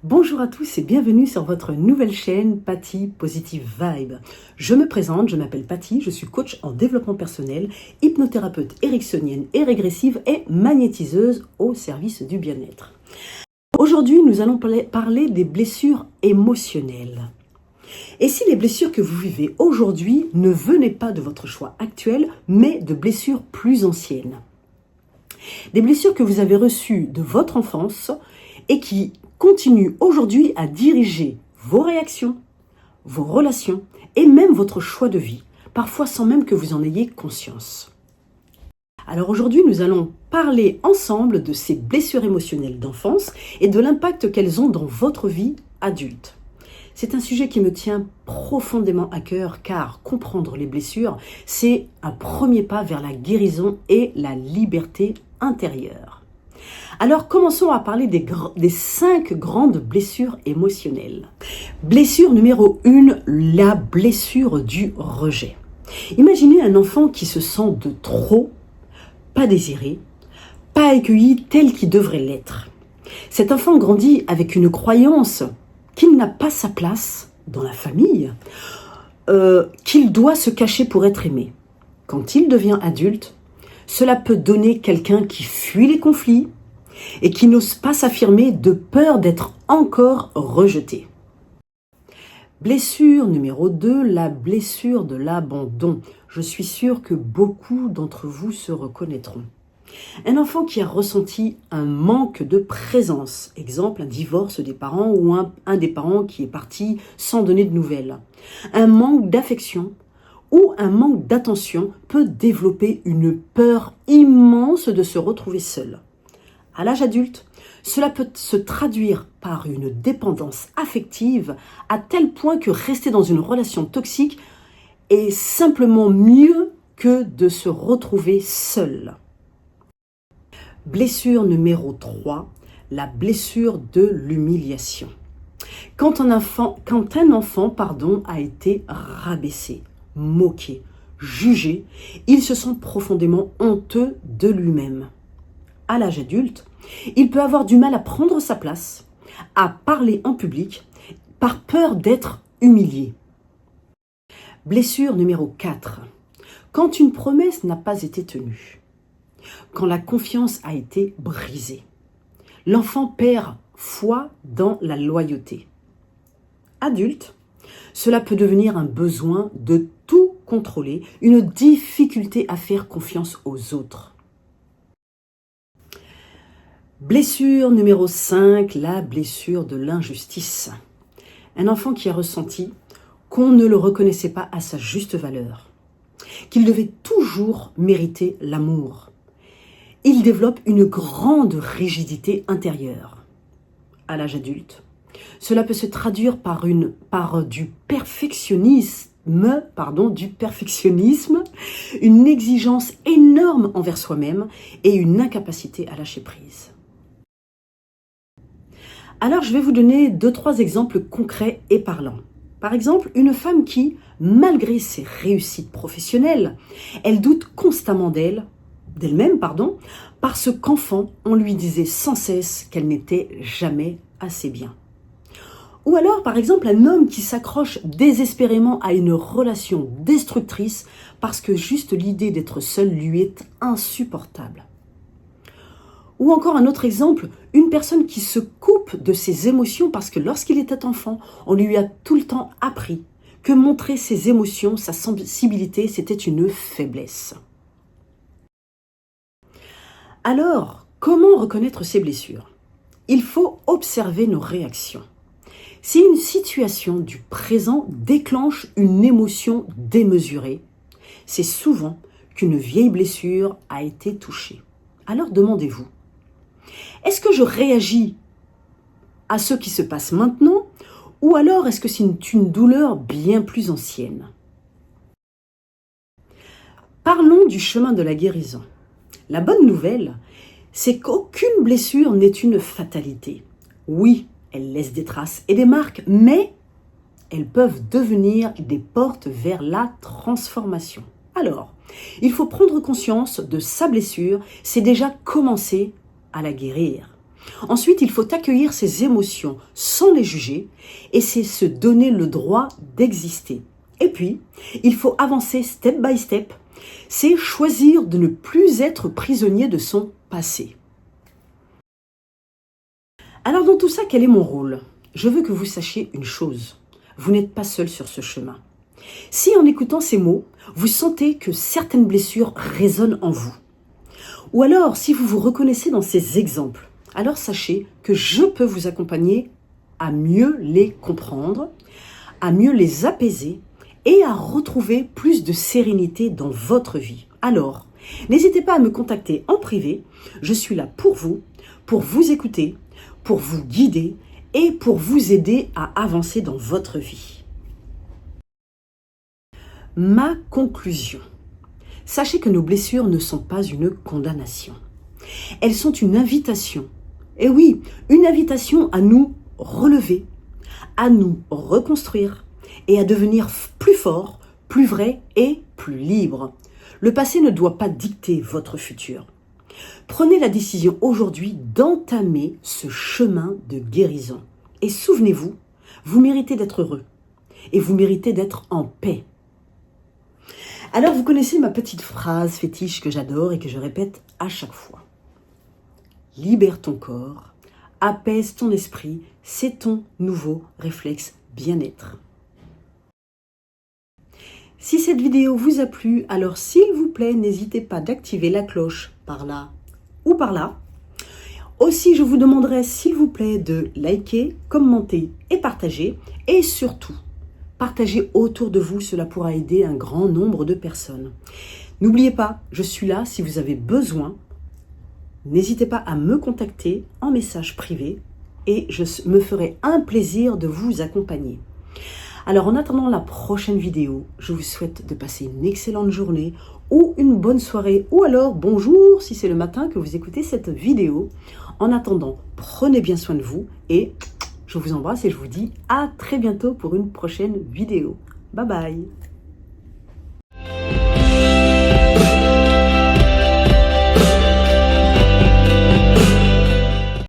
Bonjour à tous et bienvenue sur votre nouvelle chaîne Patty Positive Vibe. Je me présente, je m'appelle Patty, je suis coach en développement personnel, hypnothérapeute ericksonienne et régressive et magnétiseuse au service du bien-être. Aujourd'hui, nous allons parler des blessures émotionnelles. Et si les blessures que vous vivez aujourd'hui ne venaient pas de votre choix actuel, mais de blessures plus anciennes? Des blessures que vous avez reçues de votre enfance et qui continuent aujourd'hui à diriger vos réactions, vos relations et même votre choix de vie, parfois sans même que vous en ayez conscience. Alors aujourd'hui, nous allons parler ensemble de ces blessures émotionnelles d'enfance et de l'impact qu'elles ont dans votre vie adulte. C'est un sujet qui me tient profondément à cœur car comprendre les blessures, c'est un premier pas vers la guérison et la liberté intérieure. Alors commençons à parler des 5 grandes blessures émotionnelles. Blessure numéro 1, la blessure du rejet. Imaginez un enfant qui se sent de trop, pas désiré, pas accueilli tel qu'il devrait l'être. Cet enfant grandit avec une croyance qu'il n'a pas sa place dans la famille, qu'il doit se cacher pour être aimé. Quand il devient adulte, cela peut donner quelqu'un qui fuit les conflits et qui n'ose pas s'affirmer de peur d'être encore rejeté. Blessure numéro 2, la blessure de l'abandon. Je suis sûre que beaucoup d'entre vous se reconnaîtront. Un enfant qui a ressenti un manque de présence, exemple un divorce des parents ou un des parents qui est parti sans donner de nouvelles, un manque d'affection ou un manque d'attention peut développer une peur immense de se retrouver seul. À l'âge adulte, cela peut se traduire par une dépendance affective à tel point que rester dans une relation toxique est simplement mieux que de se retrouver seul. Blessure numéro 3, la blessure de l'humiliation. Quand un enfant a été rabaissé, moqué, jugé, il se sent profondément honteux de lui-même. À l'âge adulte, il peut avoir du mal à prendre sa place, à parler en public, par peur d'être humilié. Blessure numéro 4. Quand une promesse n'a pas été tenue, quand la confiance a été brisée, l'enfant perd foi dans la loyauté. Adulte, cela peut devenir un besoin de tout contrôler, une difficulté à faire confiance aux autres. Blessure numéro 5, la blessure de l'injustice. Un enfant qui a ressenti qu'on ne le reconnaissait pas à sa juste valeur, qu'il devait toujours mériter l'amour. Il développe une grande rigidité intérieure. À l'âge adulte, cela peut se traduire par du perfectionnisme, une exigence énorme envers soi-même et une incapacité à lâcher prise. Alors, je vais vous donner 2-3 exemples concrets et parlants. Par exemple, une femme qui, malgré ses réussites professionnelles, elle doute constamment d'elle-même, parce qu'enfant, on lui disait sans cesse qu'elle n'était jamais assez bien. Ou alors, par exemple, un homme qui s'accroche désespérément à une relation destructrice parce que juste l'idée d'être seul lui est insupportable. Ou encore un autre exemple, une personne qui se coupe de ses émotions parce que lorsqu'il était enfant, on lui a tout le temps appris que montrer ses émotions, sa sensibilité, c'était une faiblesse. Alors, comment reconnaître ces blessures? Il faut observer nos réactions. Si une situation du présent déclenche une émotion démesurée, c'est souvent qu'une vieille blessure a été touchée. Alors demandez-vous, est-ce que je réagis à ce qui se passe maintenant ou alors est-ce que c'est une douleur bien plus ancienne? Parlons du chemin de la guérison. La bonne nouvelle, c'est qu'aucune blessure n'est une fatalité. Oui, elles laissent des traces et des marques, mais elles peuvent devenir des portes vers la transformation. Alors, il faut prendre conscience de sa blessure, c'est déjà commencer à la guérir. Ensuite, il faut accueillir ses émotions sans les juger et c'est se donner le droit d'exister. Et puis, il faut avancer step by step. C'est choisir de ne plus être prisonnier de son passé. Alors dans tout ça, quel est mon rôle? Je veux que vous sachiez une chose. Vous n'êtes pas seul sur ce chemin. Si en écoutant ces mots, vous sentez que certaines blessures résonnent en vous, ou alors si vous vous reconnaissez dans ces exemples, alors sachez que je peux vous accompagner à mieux les comprendre, à mieux les apaiser et à retrouver plus de sérénité dans votre vie. Alors, n'hésitez pas à me contacter en privé. Je suis là pour vous écouter, pour vous guider et pour vous aider à avancer dans votre vie. Ma conclusion. Sachez que nos blessures ne sont pas une condamnation. Elles sont une invitation. Et oui, une invitation à nous relever, à nous reconstruire et à devenir plus fort, plus vrai et plus libre. Le passé ne doit pas dicter votre futur. Prenez la décision aujourd'hui d'entamer ce chemin de guérison. Et souvenez-vous, vous méritez d'être heureux et vous méritez d'être en paix. Alors vous connaissez ma petite phrase fétiche que j'adore et que je répète à chaque fois. Libère ton corps, apaise ton esprit, c'est ton nouveau réflexe bien-être. Si cette vidéo vous a plu, alors s'il vous plaît, n'hésitez pas d'activer la cloche par là ou par là. Aussi, je vous demanderai s'il vous plaît de liker, commenter et partager. Et surtout, partagez autour de vous, cela pourra aider un grand nombre de personnes. N'oubliez pas, je suis là si vous avez besoin. N'hésitez pas à me contacter en message privé et je me ferai un plaisir de vous accompagner. Alors en attendant la prochaine vidéo, je vous souhaite de passer une excellente journée ou une bonne soirée ou alors bonjour si c'est le matin que vous écoutez cette vidéo. En attendant, prenez bien soin de vous et je vous embrasse et je vous dis à très bientôt pour une prochaine vidéo. Bye bye.